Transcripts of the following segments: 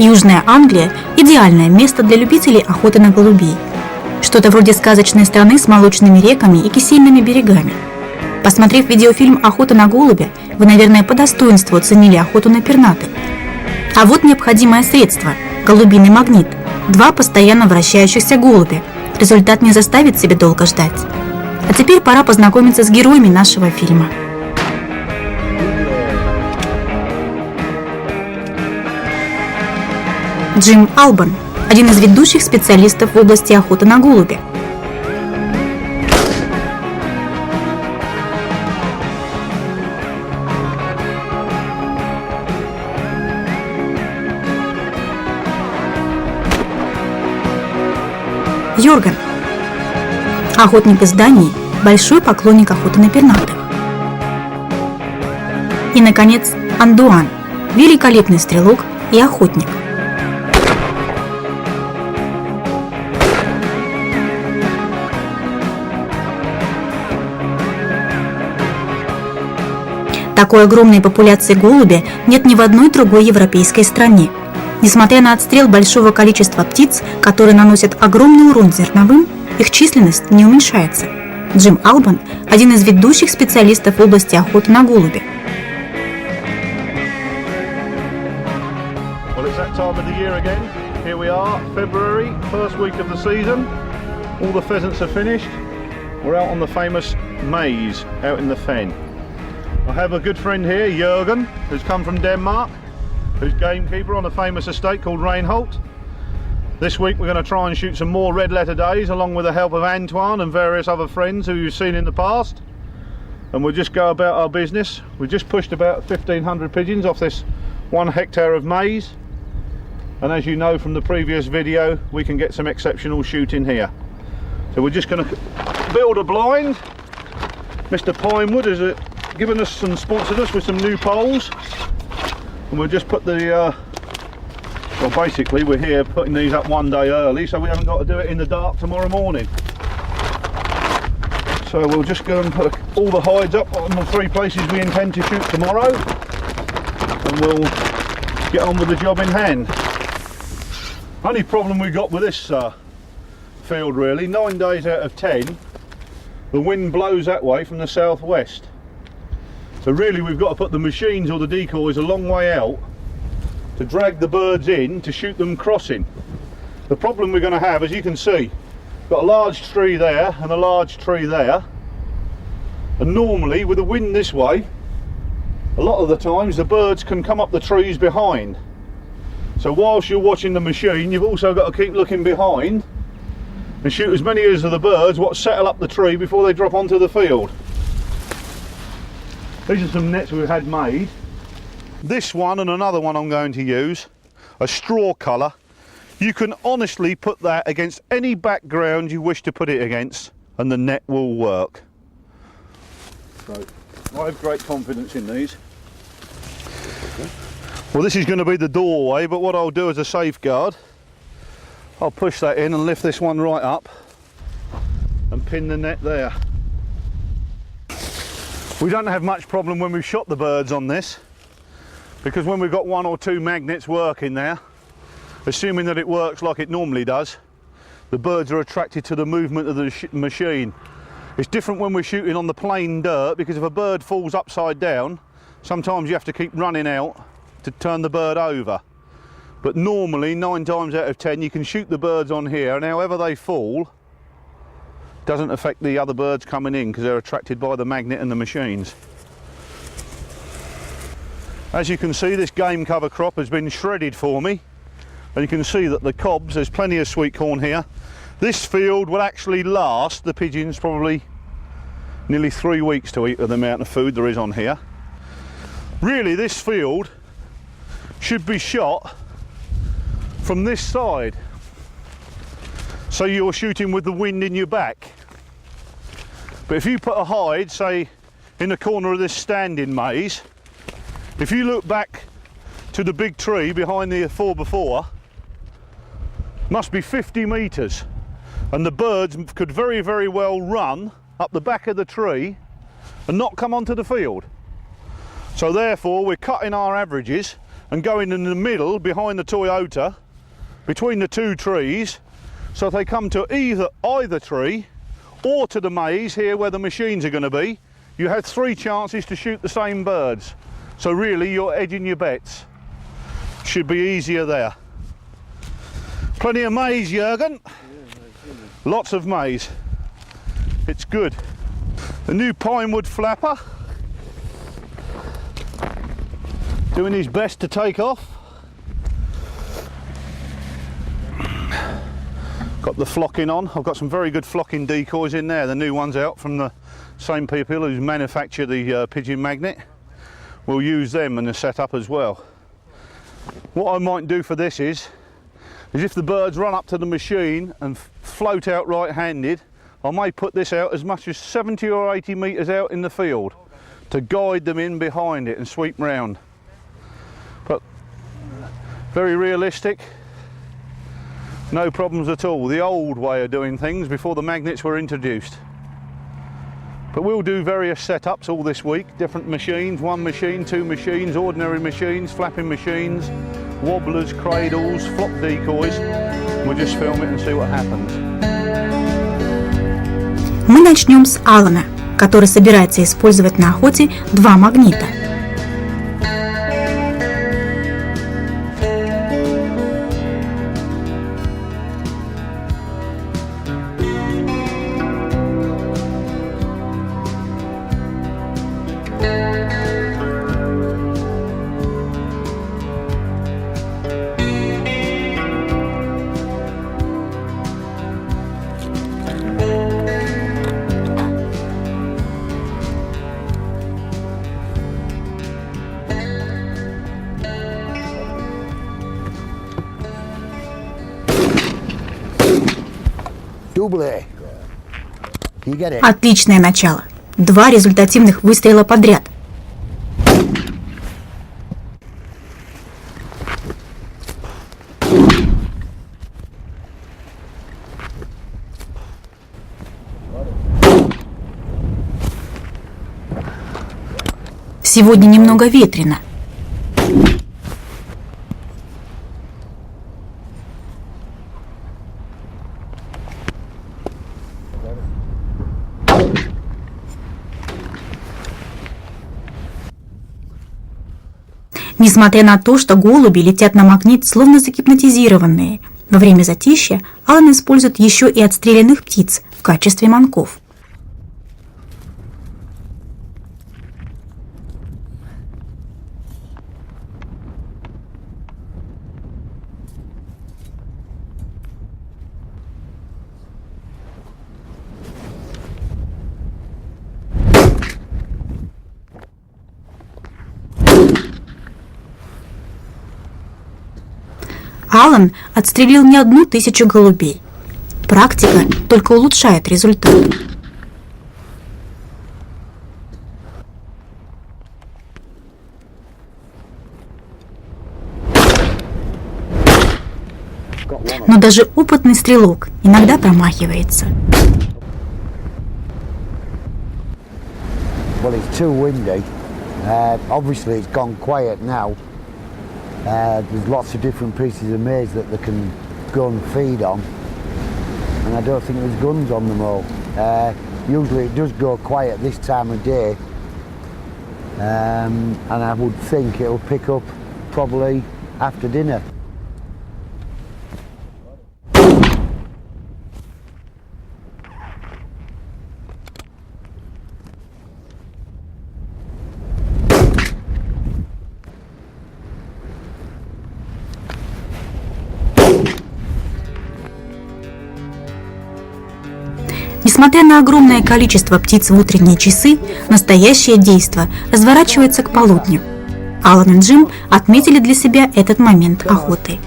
Южная Англия – идеальное место для любителей охоты на голубей. Что-то вроде сказочной страны с молочными реками и кисельными берегами. Посмотрев видеофильм «Охота на голубя», вы, наверное, по достоинству оценили охоту на пернатых. А вот необходимое средство – голубиный магнит. 2 постоянно вращающихся голубя. Результат не заставит себя долго ждать. А теперь пора познакомиться с героями нашего фильма. Джим Албан – один из ведущих специалистов в области охоты на голубя. Йорган – охотник из Дании, большой поклонник охоты на пернатых. И, наконец, Андуан – великолепный стрелок и охотник. Такой огромной популяции голубя нет ни в одной другой европейской стране. Несмотря на отстрел большого количества птиц, которые наносят огромный урон зерновым, их численность не уменьшается. Джим Албан – один из ведущих специалистов в области охоты на голубя. Well, it's that time of the year again. Here we are, February, first week of the season. All the pheasants are finished. We're out on the famous maze out in the fen. I have a good friend here, Jürgen, who's come from Denmark, who's gamekeeper on a famous estate called Reinholdt. This week we're going to try and shoot some more red letter days along with the help of Antoine and various other friends who you've seen in the past. And we'll just go about our business. We just pushed about 1,500 pigeons off this 1 hectare of maze. And as you know from the previous video, we can get some exceptional shooting here. So we're just going to build a blind. Mr. Pinewood has given us and sponsored us with some new poles, and we'll just put the well, basically we're here putting these up 1 day early so we haven't got to do it in the dark tomorrow morning. So we'll just go and put all the hides up on the 3 places we intend to shoot tomorrow, and we'll get on with the job in hand. Only problem we got with this field really, 9 days out of 10 the wind blows that way from the southwest. So really we've got to put the machines or the decoys a long way out to drag the birds in to shoot them crossing. The problem we're going to have, as you can see, got a large tree there and a large tree there, and normally with the wind this way, a lot of the times the birds can come up the trees behind. So whilst you're watching the machine, you've also got to keep looking behind and shoot as many of the birds what settle up the tree before they drop onto the field. These are some nets we've had made. This one and another one I'm going to use, a straw colour. You can honestly put that against any background you wish to put it against and the net will work. So I have great confidence in these. Okay. Well, this is going to be the doorway, but what I'll do as a safeguard, I'll push that in and lift this one right up and pin the net there. We don't have much problem when we've shot the birds on this, because when we've got 1 or 2 magnets working there, assuming that it works like it normally does, the birds are attracted to the movement of the machine. It's different when we're shooting on the plain dirt, because if a bird falls upside down, sometimes you have to keep running out to turn the bird over. But normally 9 times out of 10 you can shoot the birds on here, and however they fall doesn't affect the other birds coming in because they're attracted by the magnet and the machines. As you can see, this game cover crop has been shredded for me, and you can see that the cobs, there's plenty of sweet corn here. This field will actually last the pigeons probably nearly 3 weeks to eat the amount of food there is on here. Really, this field should be shot from this side, so you're shooting with the wind in your back. But if you put a hide, say in the corner of this standing maze, if you look back to the big tree behind the 4x4, must be 50 metres, and the birds could very, very well run up the back of the tree and not come onto the field. So therefore we're cutting our averages and going in the middle behind the Toyota, between the two trees, so if they come to either tree or to the maze here where the machines are going to be, you have 3 chances to shoot the same birds. So really you're edging your bets. Should be easier there. Plenty of maize, Jürgen. Lots of maize. It's good. The new pinewood flapper doing his best to take off. Got the flocking on. I've got some very good flocking decoys in there. The new ones out from the same people who manufacture the pigeon magnet. We'll use them in the setup as well. What I might do for this is if the birds run up to the machine and float out right-handed, I may put this out as much as 70 or 80 metres out in the field to guide them in behind it and sweep round. But very realistic. No problems at all. The old way of doing things before the magnets were introduced. But we'll do various setups all this week. Different machines, 1 machine, 2 machines, ordinary machines, flapping machines, wobblers, cradles, flock decoys. We'll just film it and see what happens. Мы начнем с Алана, который собирается использовать на охоте 2 магнита. Отличное начало. 2 результативных выстрела подряд. Сегодня немного ветрено. Несмотря на то, что голуби летят на магнит словно загипнотизированные, во время затишья Алан использует еще и отстрелянных птиц в качестве манков. Алан отстрелил не 1000 голубей. Практика только улучшает результат. Но даже опытный стрелок иногда промахивается. Well, it's too windy. Obviously, it's gone quiet now. There's lots of different pieces of maize that they can go and feed on, and I don't think there's guns on them all. Usually it does go quiet this time of day, and I would think it'll pick up probably after dinner. Несмотря на огромное количество птиц в утренние часы, настоящее действо разворачивается к полудню. Алан и Джим отметили для себя этот момент охоты.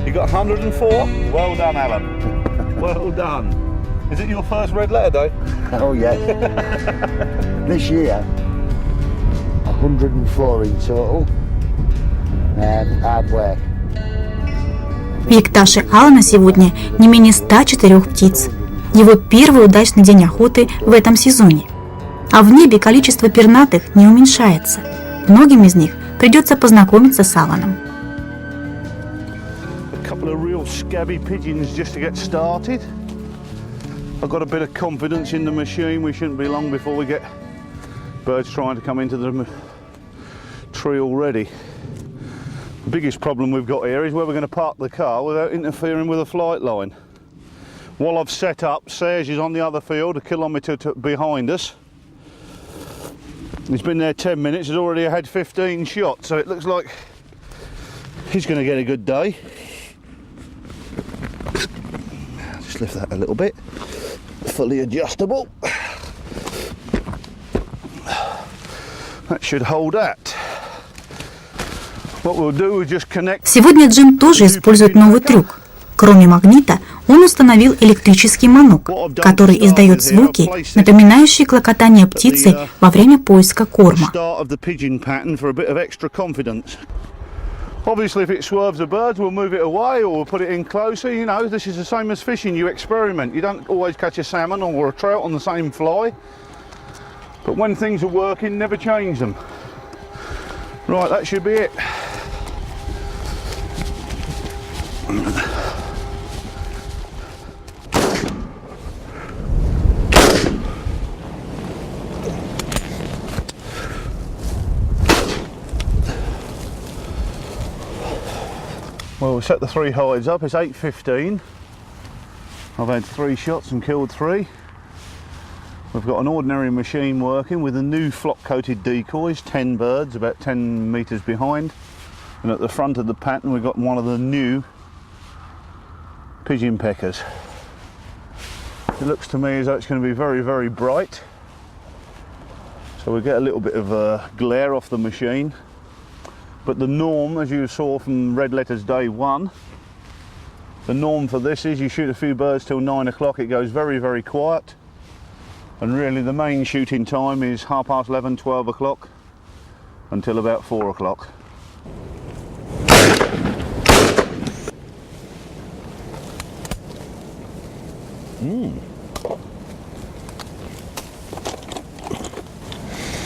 You got 104? Well done, Alan. Well done. Is it your first red letter day? Oh yes. This year, 104 in total. Hard work. В екташе Алана сегодня не менее 104 птиц. Его первый удачный день охоты в этом сезоне. А в небе количество пернатых не уменьшается. Многим из них придется познакомиться с Аланом. A couple of real scabby pigeons just to get started. I've got a bit of confidence in the machine. We shouldn't be long before we get birds trying to come into the tree already. The biggest problem we've got here is where we're going to park the car without interfering with the flight line. While I've set up, Serge is on the other field, a kilometre behind us. He's been there 10 minutes, he's already had 15 shots, so it looks like he's going to get a good day. Just lift that a little bit. Fully adjustable. That should hold that. What we'll do is just connect. Сегодня Джим тоже использует новый трюк. Кроме магнита, он установил электрический манок, который издает звуки, напоминающие клокотание птицы во время поиска корма. Obviously, if it swerves the birds, we'll move it away or we'll put it in closer. You know, this is the same as fishing. You experiment. You don't always catch a salmon or a trout on the same fly. But when things are working, never change them. Right, that should be it. Well, we set the 3 hides up. It's 8:15. I've had 3 shots and killed 3. We've got an ordinary machine working with the new flock-coated decoys, 10 birds, about 10 metres behind. And at the front of the pattern we've got one of the new pigeon peckers. It looks to me as though it's going to be very, very bright. So we get a little bit of glare off the machine. But the norm, as you saw from red letters day 1, the norm for this is you shoot a few birds till 9 o'clock, it goes very, very quiet. And really the main shooting time is 11:30, 12 o'clock until about 4 o'clock.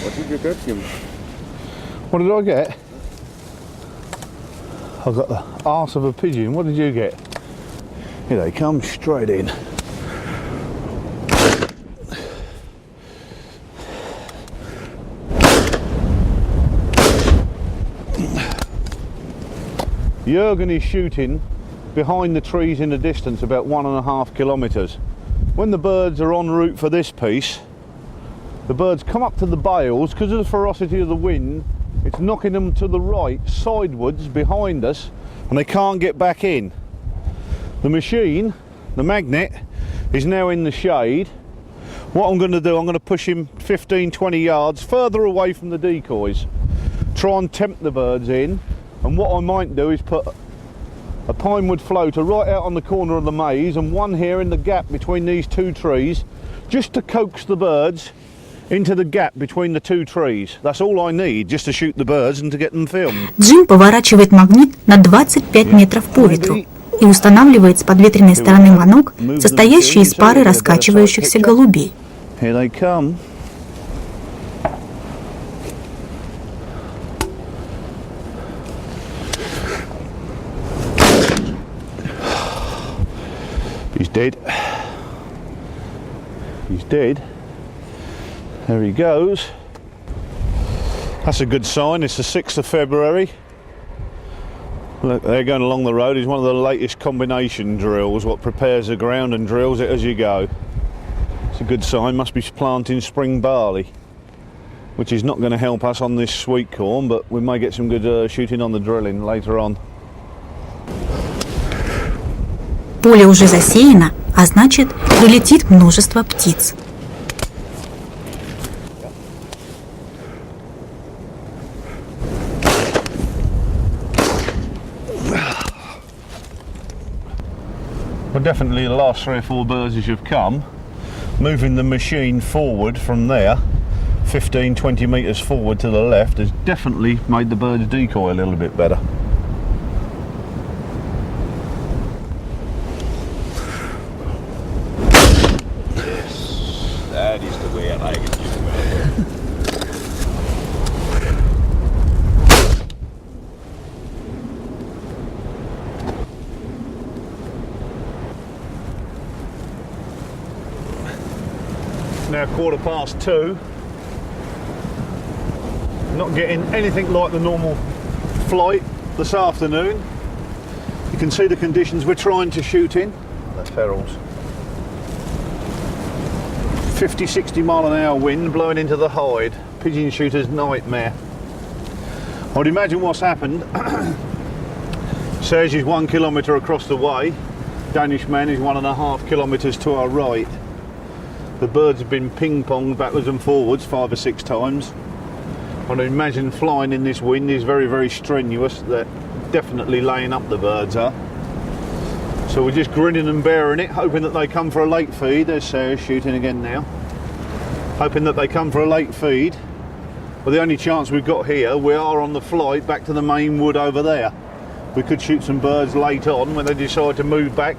What did you get him? What did I get? I got the arse of a pigeon. What did you get? Here they come, straight in. Jürgen is shooting behind the trees in the distance, about 1.5 kilometres. When the birds are en route for this piece, the birds come up to the bales. Because of the ferocity of the wind, it's knocking them to the right, sidewards, behind us, and they can't get back in. The machine, the magnet, is now in the shade. What I'm going to do, I'm going to push him 15-20 yards further away from the decoys. Try and tempt the birds in, and what I might do is put a pinewood floater right out on the corner of the maze and one here in the gap between these 2 trees, just to coax the birds into the gap between the 2 trees. That's all I need, just to shoot the birds and to get them filmed. Джим поворачивает магнит на 25 метров по ветру и устанавливает с подветренной стороны манок, состоящий из пары раскачивающихся голубей. Here they come. He's dead. He's dead. There he goes. That's a good sign. It's the 6th of February. Look, they're going along the road. It's one of the latest combination drills, what prepares the ground and drills it as you go. It's a good sign. Must be planting spring barley, which is not going to help us on this sweet corn, but we may get some good shooting on the drilling later on. Поле уже засеяно, а значит, прилетит множество птиц. What but definitely the last 3 or 4 birds as you've come, moving the machine forward from there 15-20 metres forward to the left has definitely made the bird's decoy a little bit better. Yes, that is the way I like it. Now 2:15. Not getting anything like the normal flight this afternoon. You can see the conditions we're trying to shoot in. The ferals. 50-60 mile an hour wind blowing into the hide. Pigeon shooter's nightmare. I'd imagine what's happened. Serge is 1 kilometre across the way. Danish man is 1.5 kilometres to our right. The birds have been ping-ponged backwards and forwards 5 or 6 times. I'd imagine flying in this wind is very, very strenuous. They're definitely laying up, the birds are. So we're just grinning and bearing it, hoping that they come for a late feed. There's Sarah shooting again now. Hoping that they come for a late feed. Well, the only chance we've got here, we are on the flight back to the main wood over there. We could shoot some birds late on when they decide to move back.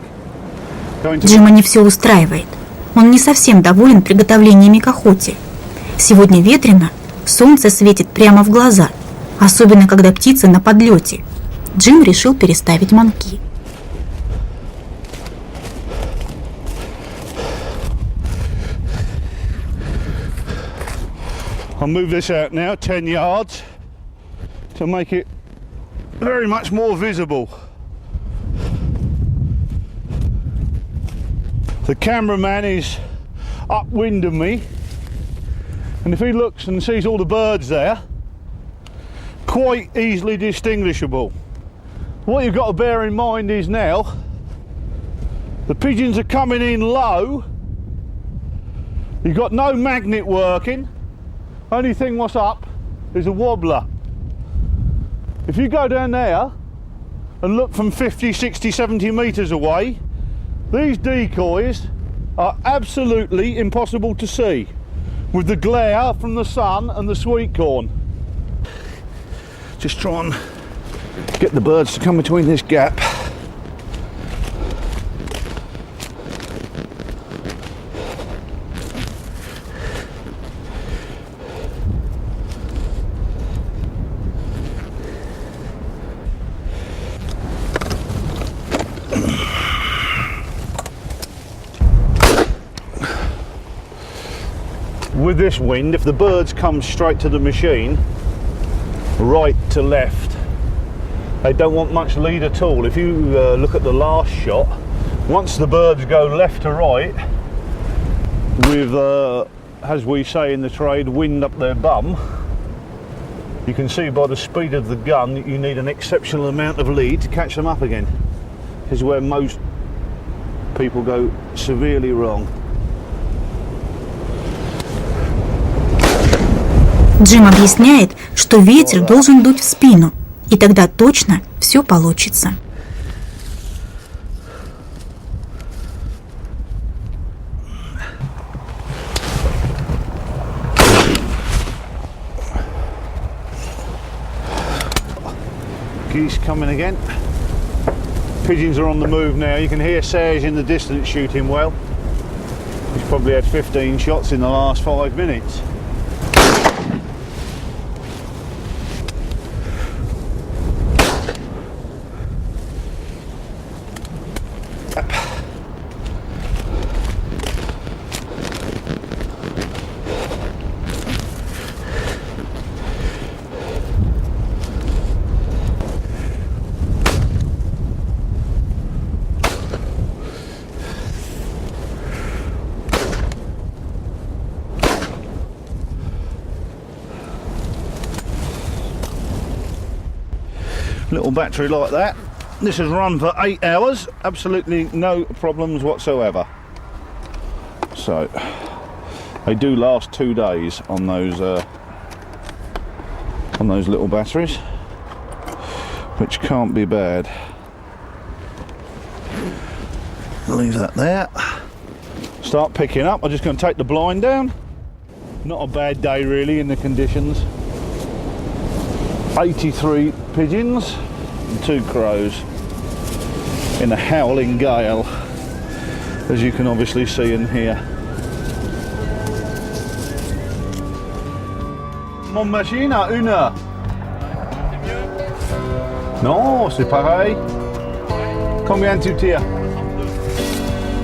Джима не все устраивает. Он не совсем доволен приготовлениями к охоте. Сегодня ветрено, солнце светит прямо в глаза, особенно когда птицы на подлете. Джим решил переставить манки. I'll move this out now 10 yards to make it very much more visible. The cameraman is upwind of me, and if he looks and sees all the birds there, quite easily distinguishable. What you've got to bear in mind is now the pigeons are coming in low. You've got no magnet working. Only thing what's up is a wobbler. If you go down there and look from 50, 60, 70 metres away, these decoys are absolutely impossible to see with the glare from the sun and the sweet corn. Just try and get the birds to come between this gap. With this wind, if the birds come straight to the machine, right to left, they don't want much lead at all. If you look at the last shot, once the birds go left to right, with, as we say in the trade, wind up their bum, you can see by the speed of the gun that you need an exceptional amount of lead to catch them up again. This is where most people go severely wrong. Джим объясняет, что ветер должен дуть в спину, и тогда точно все получится. Geese coming again. Pigeons are on the move now. You can hear Serge in the distance shooting well. He's probably had 15 shots in the last 5 minutes. Little battery like that. This has run for 8 hours, absolutely no problems whatsoever. So they do last 2 days on those little batteries, which can't be bad. leave that there. Start picking up. I'm just going to take the blind down. Not a bad day really in the conditions. 83 pigeons and 2 crows in a howling gale, as you can obviously see and hear. Mon machine à 1 heure. Non, c'est pareil. Combien tu tires?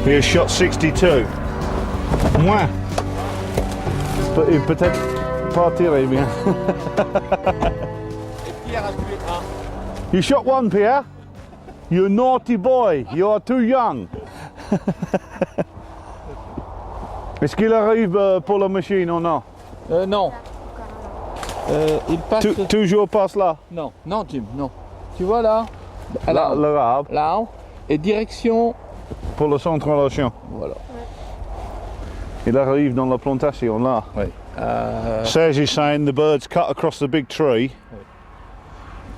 He has shot 62. Moins. Peut-être pas tiré bien. You shot 1, Pierre? You naughty boy. You are too young. Est-ce qu'il arrive pour la machine ou non? Non. Il passe... Toujours passe là? Non, non Jim, non. Tu vois là? Là, là. Là. Et direction... Pour le centralisation. Voilà. Il arrive dans la plantation là. Oui. Serge is saying the birds cut across the big tree.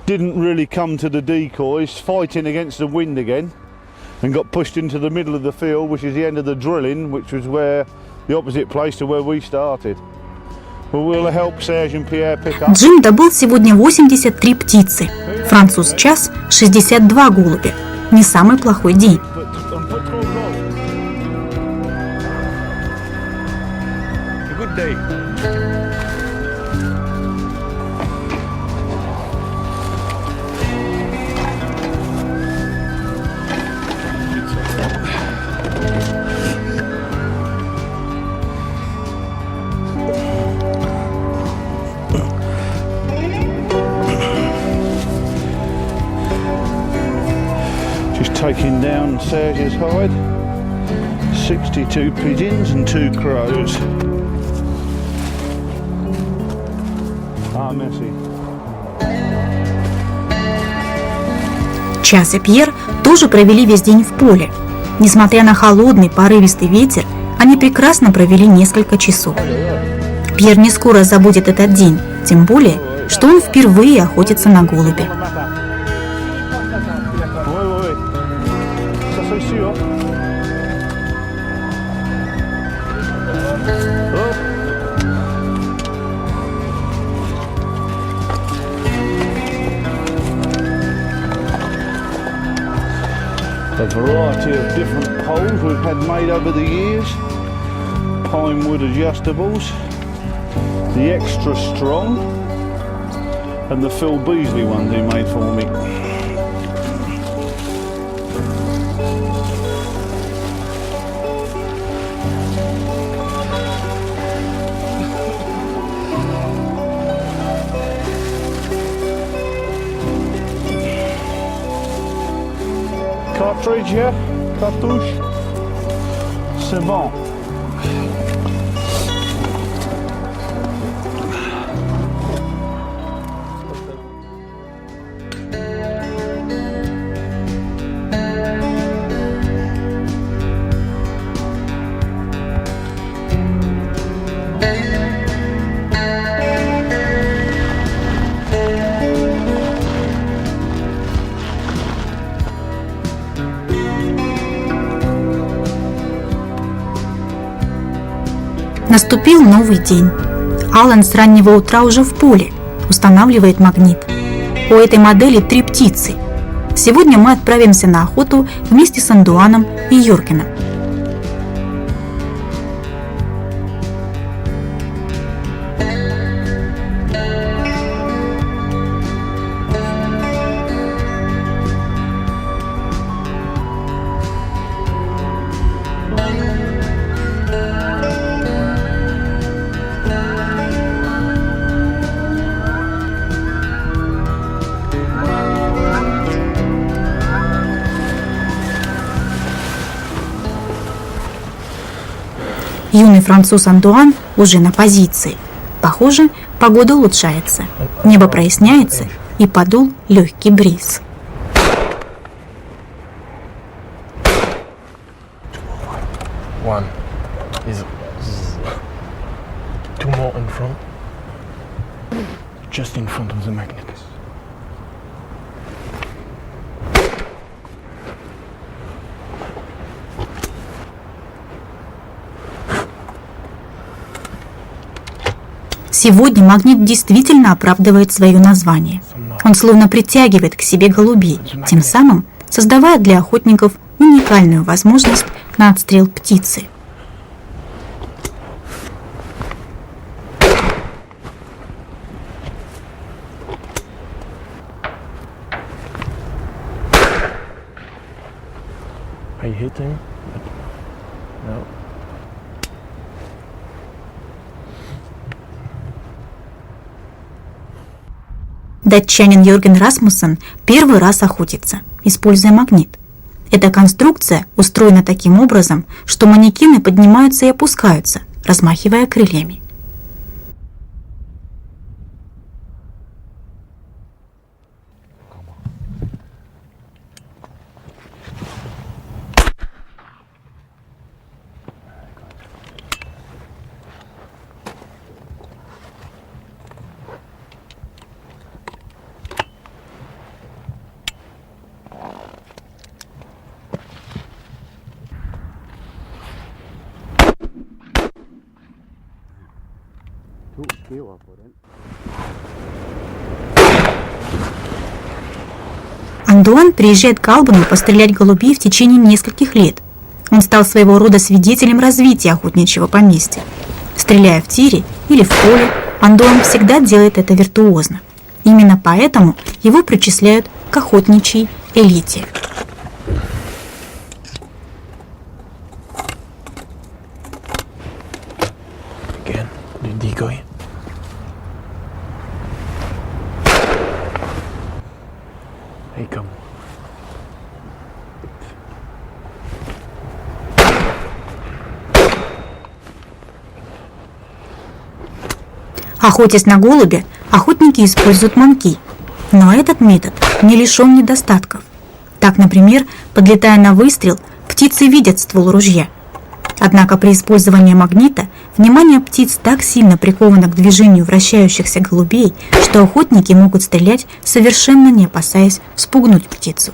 Didn't really come to the decoys, fighting against the wind again, and got pushed into the middle of the field, which is the end of the drilling, which was where the opposite place to where we started. But we'll help Serge and Pierre pick up. Джим добыл сегодня 83 птицы. Француз час 62 голубя. Не самый плохой день. A good day. Taking down Serge's hide, 62 pigeons and 2 crows. Ah, merci. Час и Пьер тоже провели весь день в поле. Несмотря на холодный, порывистый ветер, они прекрасно провели несколько часов. Пьер не скоро забудет этот день, тем более, что он впервые охотится на голубя. A variety of different poles we've had made over the years. Pine wood adjustables, the extra strong, and the Phil Beasley ones he made for me. Cartridge, yeah? Cartouche. C'est bon. Наступил новый день. Алан с раннего утра уже в поле, устанавливает магнит. У этой модели 3 птицы. Сегодня мы отправимся на охоту вместе с Андуаном и Йоркином. Юный француз Андуан уже на позиции. Похоже, погода улучшается. Небо проясняется и подул легкий бриз. One is 2 more in front. Just in front of the magnet. Сегодня магнит действительно оправдывает свое название. Он словно притягивает к себе голубей, тем самым создавая для охотников уникальную возможность на отстрел птицы. I hit him. No. Датчанин Йорген Расмуссен первый раз охотится, используя магнит. Эта конструкция устроена таким образом, что манекены поднимаются и опускаются, размахивая крыльями. Андуан приезжает к Албану пострелять голубей в течение нескольких лет. Он стал своего рода свидетелем развития охотничьего поместья. Стреляя в тире или в поле, Андуан всегда делает это виртуозно. Именно поэтому его причисляют к охотничьей элите. Again, the decoy. Hey, come. Охотясь на голубя, охотники используют манки. Но этот метод не лишен недостатков. Так, например, подлетая на выстрел, птицы видят ствол ружья. Однако при использовании магнита внимание птиц так сильно приковано к движению вращающихся голубей, что охотники могут стрелять, совершенно не опасаясь спугнуть птицу.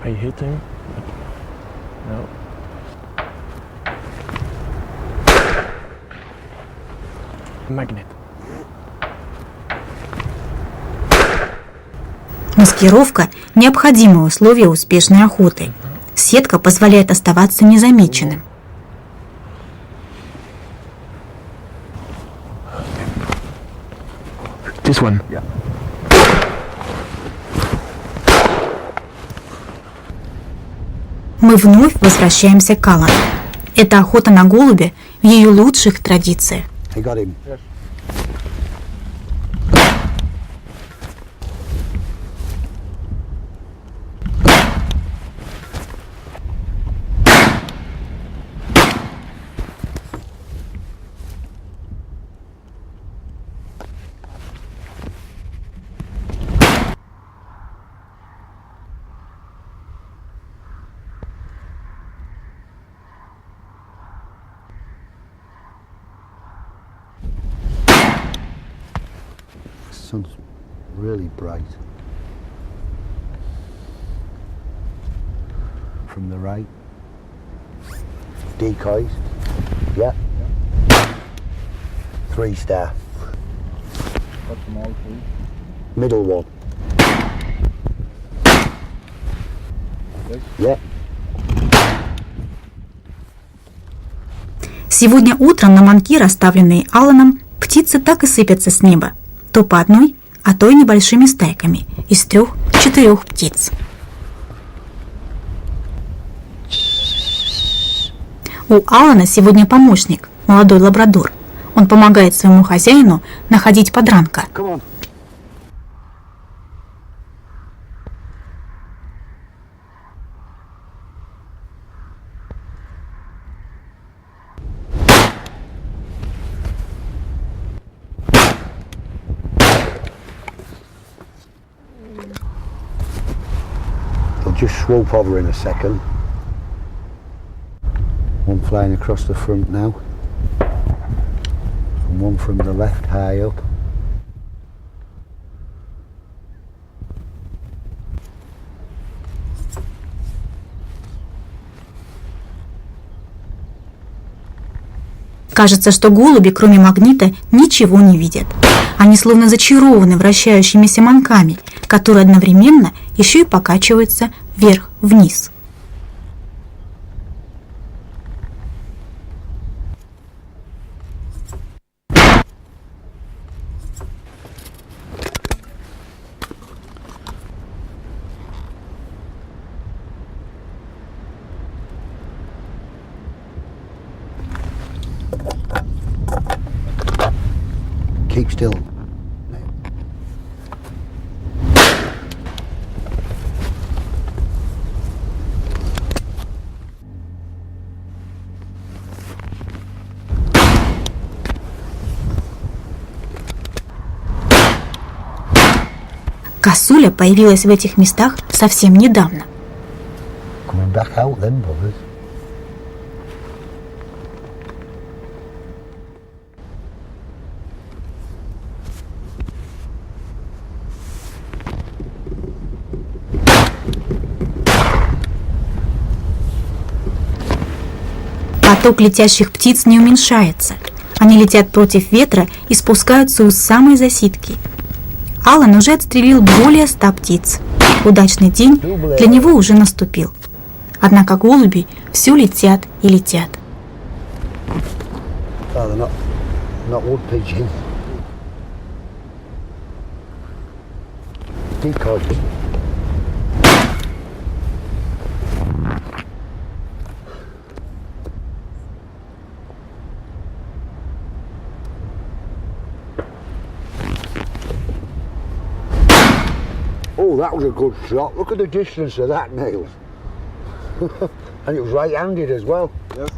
I hit him. No. Magnet. Маскировка – необходимое условие успешной охоты. Сетка позволяет оставаться незамеченным. This one. Yeah. Мы вновь возвращаемся к Аллану. Это охота на голубя в ее лучших традициях. I got him. Yes. sun's really bright. From the right. Decoys. Yeah. 3-star. What's them all, please? Middle one. This? Yeah. Сегодня утром на манки, расставленные Алланом, птицы так и сыпятся с неба. То по одной, а то и небольшими стайками из 3-4 птиц. У Аллана сегодня помощник, молодой лабрадор. Он помогает своему хозяину находить подранка. Come on. They'll just swoop over in a second. One flying across the front now. And one from the left high up. Кажется, что голуби, кроме магнита, ничего не видят. Они словно зачарованы вращающимися манками, которые одновременно еще и покачиваются вверх-вниз. Keep still. Косуля появилась в этих местах совсем недавно. Coming back out then, brothers. Поток летящих птиц не уменьшается. Они летят против ветра и спускаются у самой засидки. Аллан уже отстрелил более 100 птиц. Удачный день для него уже наступил. Однако голуби все летят и летят. Oh, they're not wood pigeon. Decoys. Oh, that was a good shot. Look at the distance of that, Neil. And it was right-handed as well. Yes.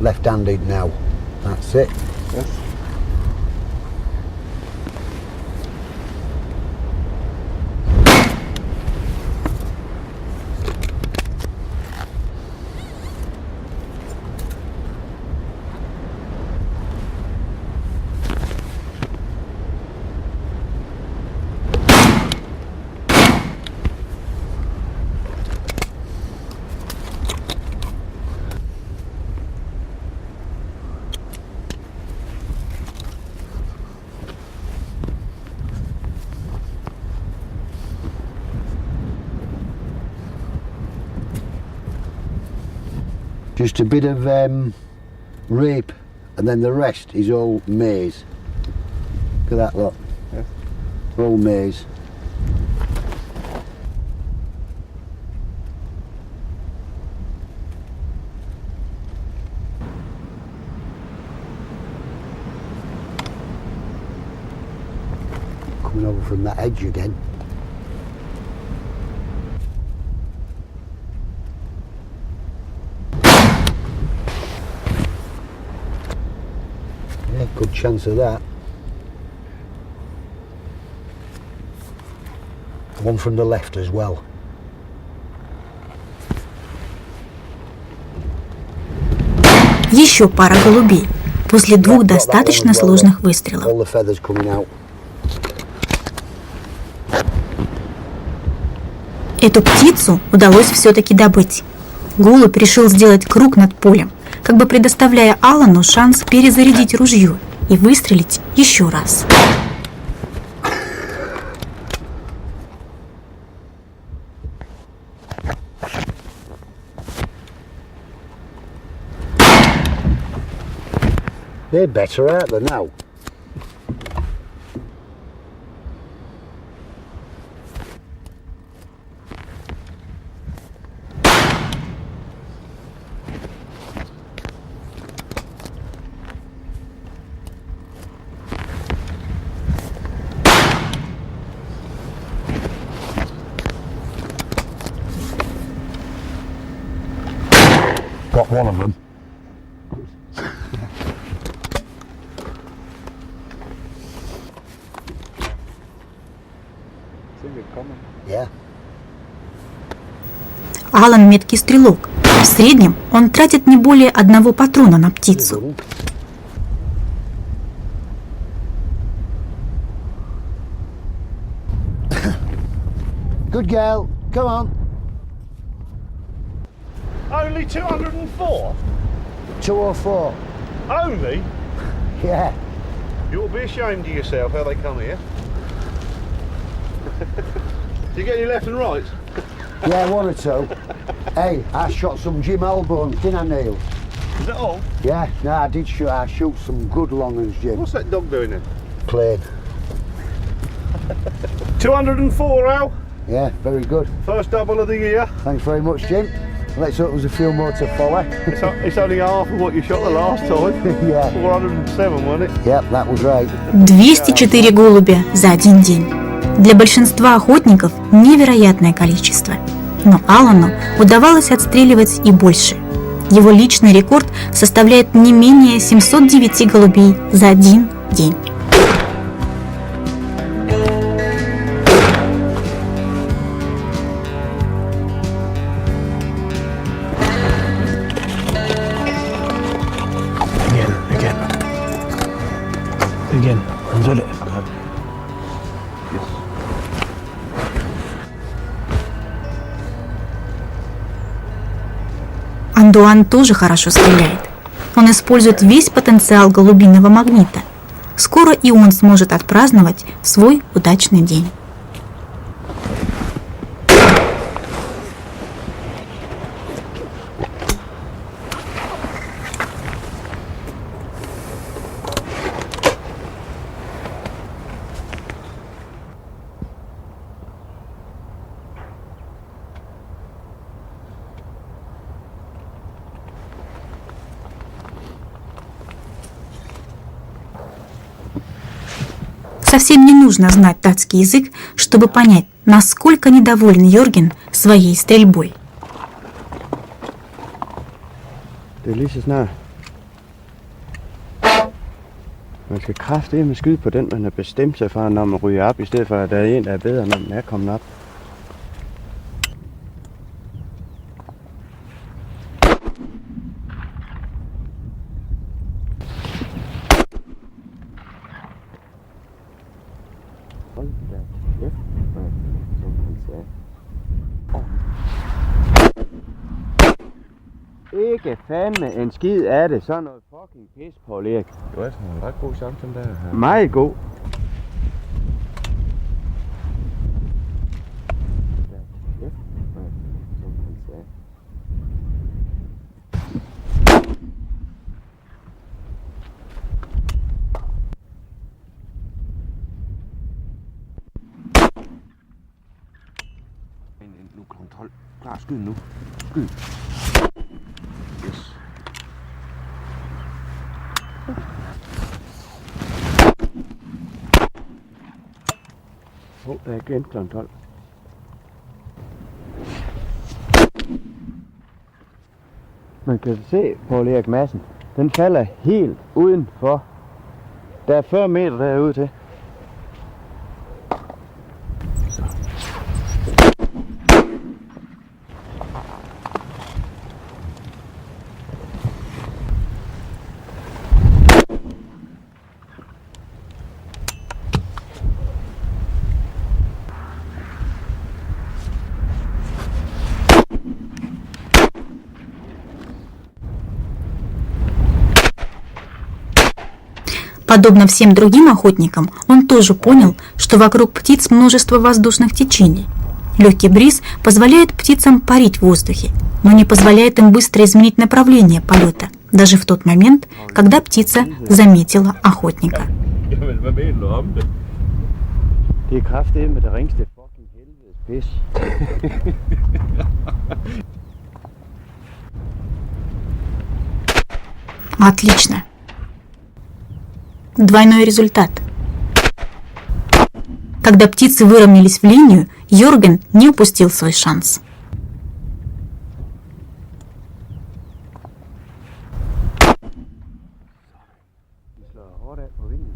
Left-handed now. That's it. Yes. Just a bit of rape, and then the rest is all maize. Look at that lot. Yes. All maize. Coming over from that edge again. Yeah, good chance of that. One from the left as well. Еще пара голубей. после двух достаточно сложных выстрелов. All the feathers coming out. Эту птицу удалось все-таки добыть. Голубь решил сделать круг над полем, как бы предоставляя Алану шанс перезарядить ружье и выстрелить еще раз. They're better, aren't they, now? Got one of them. Yeah. Алан меткий стрелок. В среднем он тратит не более одного патрона на птицу. Good girl. Come on. Only 204? 204. Only? Yeah. You'll be ashamed of yourself how they come here. Do you get any left and right? Yeah, one or two. Hey, I shot some Jim Elbones, didn't I, Neil? Is that all? Yeah, no, I did shoot. I shoot some good long uns, Jim. What's that dog doing then? Playing. 204, Al. Yeah, very good. First double of the year. Thanks very much, Jim. Let's hope there's a few more to follow. It's only half of what you shot the last time. Yeah. 407, wasn't it? Yep, that was right. 204 голубя за один день. Для большинства охотников невероятное количество. Но Алану удавалось отстреливать и больше. Его личный рекорд составляет не менее 709 голубей за один день. Again. On the left. Андуан тоже хорошо стреляет. Он использует весь потенциал голубиного магнита. Скоро и он сможет отпраздновать свой удачный день. Совсем не нужно знать датский язык, чтобы понять, насколько недоволен Йорген своей стрельбой. Det er lige så snart. Man skal kraftedeme skyde på den, man har bestemt sig for, når man ryger op, i stedet for at der er en, der er bedre, når man er kommet op. Ikke fandme en skid af det, sådan noget fucking pis på Erik. Du er sådan en ret god samtale der. Her. Meget god. Nu kontrol. Klar, skyd nu. Skyd. Yes. Der er igen kl. 12. Man kan se på Erik Madsen. Den falder helt udenfor. Der er 40 meter derude til. Подобно всем другим охотникам, он тоже понял, что вокруг птиц множество воздушных течений. Легкий бриз позволяет птицам парить в воздухе, но не позволяет им быстро изменить направление полета, даже в тот момент, когда птица заметила охотника. Jamen, hvad mener du om det? Det er kraftedeme det ringste fucking helvedes pis. Отлично. Двойной результат. Когда птицы выровнялись в линию, Йорген не упустил свой шанс. De slår hårdt af på vinden.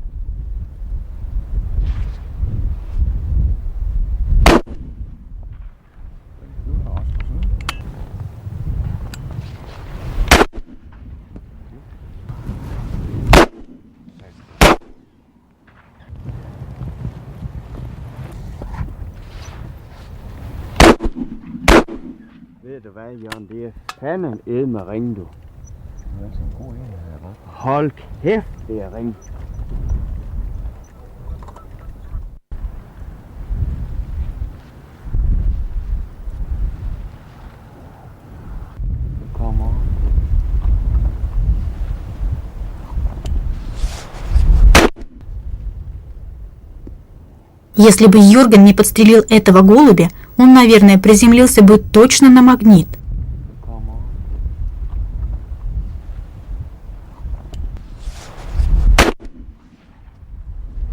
Ved du hvad, Jørgen, det er fanden edme ring, du. Det er sådan en god en her, hva'? Hold kæft, det er ring. Det kommer. Если бы Йорген не подстрелил этого голубя, он, наверное, приземлился бы точно на магнит. Det kommer.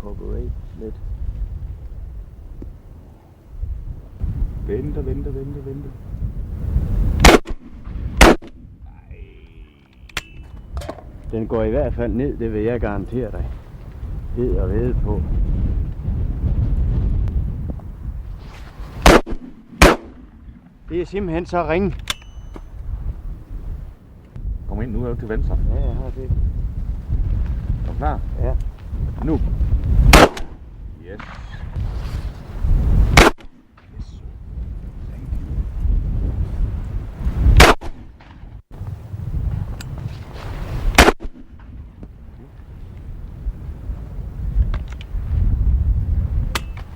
Hopper af lidt. Vente. Den går i hvert fald ned, det vil jeg garantere dig. Ed og ved på. Det er simpelthen så ring. Kom ind, nu er du til venstre. Ja, jeg har det. Er du klar? Ja. Nu. Yes.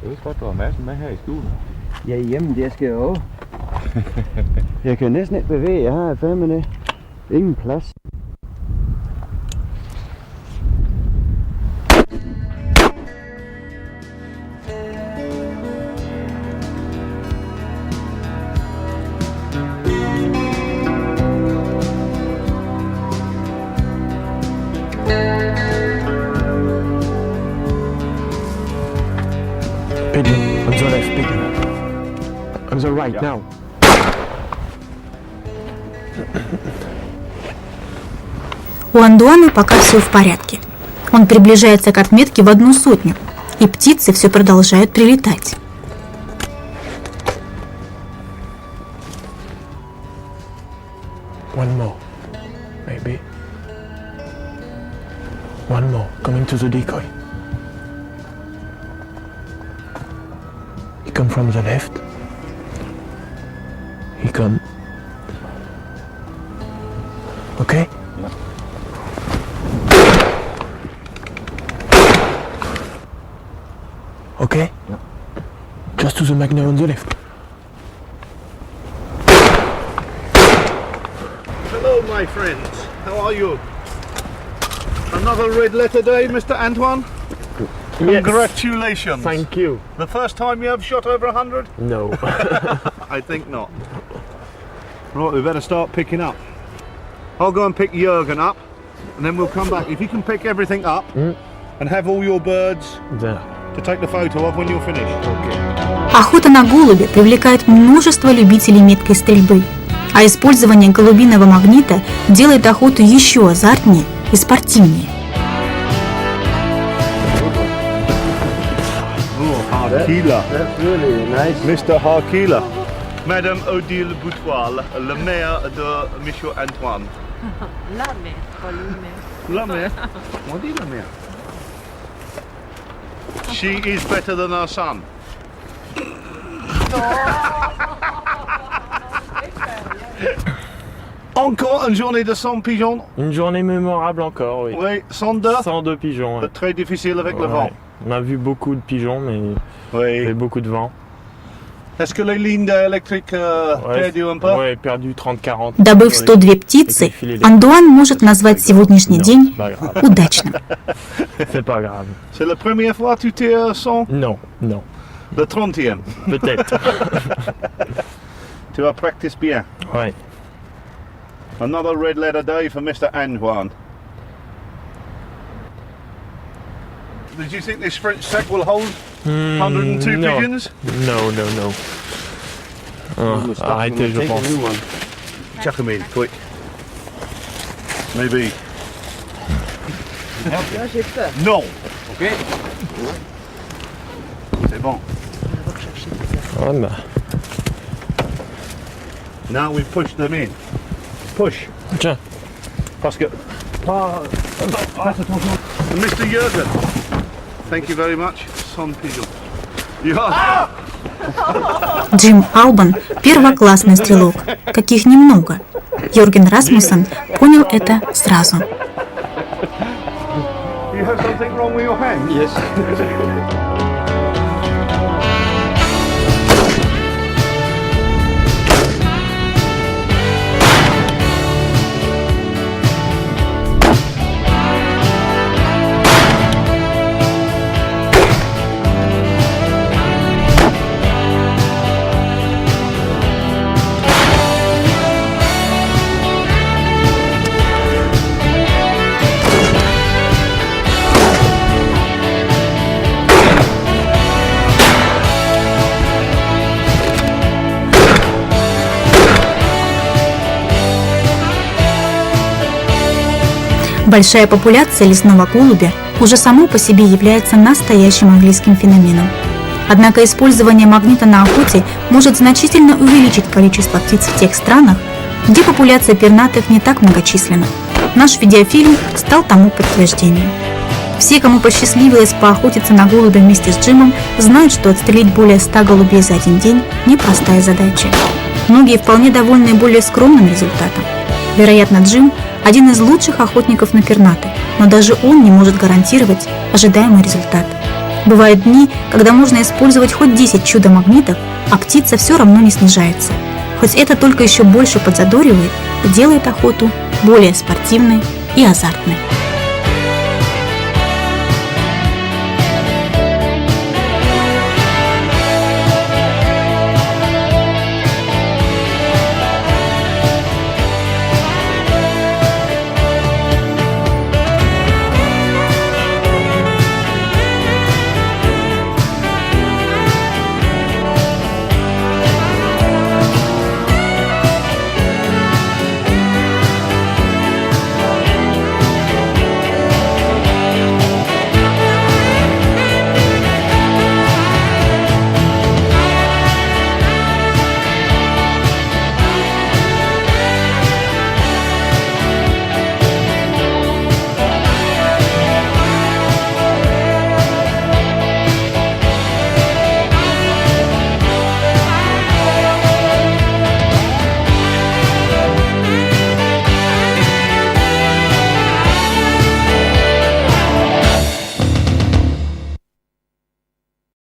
Jeg ved godt, du har massen med her i studiet. Ja, hjemme, det skal jeg også. Jeg kan næsten ikke bevæge, jeg har fandme ingen plads. Pigeon, on the left, pigeon. On the right now. У Андуана пока все в порядке. Он приближается к отметке в 100, и птицы все продолжают прилетать. One more, maybe. One more, coming to the decoy. He come from the left. He come. Okay? Okay? Yeah. Just to the magnet on the left. Hello, my friends. How are you? Another red letter day, Mr. Antoine? Congratulations. Thank you. The first time you have shot over 100? No. I think not. Right, we better start picking up. I'll go and pick Jürgen up, and then we'll come back. If you can pick everything up and have all your birds There. to take the photo of when you're finished. Охота на голубя привлекает множество любителей меткой стрельбы, а использование голубиного магнита делает охоту еще азартнее и спортивнее. Harkila. That's really nice. Mr. Harkila. Madame Odile Boutoil, la mère de Monsieur Antoine. La mère, pas le mère. La mère? On dit la mère. She is better than our son. Encore une journée de 100 pigeons. Une journée mémorable encore, oui. Oui, 102. 102 pigeons. Ouais. Très difficile avec le Ouais. vent. On a vu beaucoup de pigeons, mais il y Oui. avait beaucoup de vent. Est-ce que les lignes électriques perdu un peu? Ouais, perdu 30-40. Добыв 102 птицы, Андуан может назвать сегодняшний день C'est pas grave. удачным. C'est pas grave. C'est la première fois que tu tires 100? Non, non. Le 30e. Peut-être. Tu as practice bien. Ouais. Another red letter day for Mr. Antoine. Did you think this French sack will hold 102 no. pigeons? No, no, no. Arrêtez, je pense. Chuck them in, quick. Maybe. J'ai peur. Non. Ok. C'est bon. Ah, bah. Now we push them in. Push. Tiens. Parce que. Mr. Jürgen. Thank you very much. Son pigeon. You are. Джим Албан – первоклассный стрелок, каких немного. Йорген Расмуссен понял это сразу. You have something wrong with your hand? Yes. Большая популяция лесного голубя уже само по себе является настоящим английским феноменом. Однако использование магнита на охоте может значительно увеличить количество птиц в тех странах, где популяция пернатых не так многочисленна. Наш видеофильм стал тому подтверждением. Все, кому посчастливилось поохотиться на голубя вместе с Джимом, знают, что отстрелить более 100 голубей за один день – непростая задача. Многие вполне довольны более скромным результатом. Вероятно, Джим – один из лучших охотников на пернатых, но даже он не может гарантировать ожидаемый результат. Бывают дни, когда можно использовать хоть 10 чудо-магнитов, а птица все равно не снижается. Хоть это только еще больше подзадоривает и делает охоту более спортивной и азартной.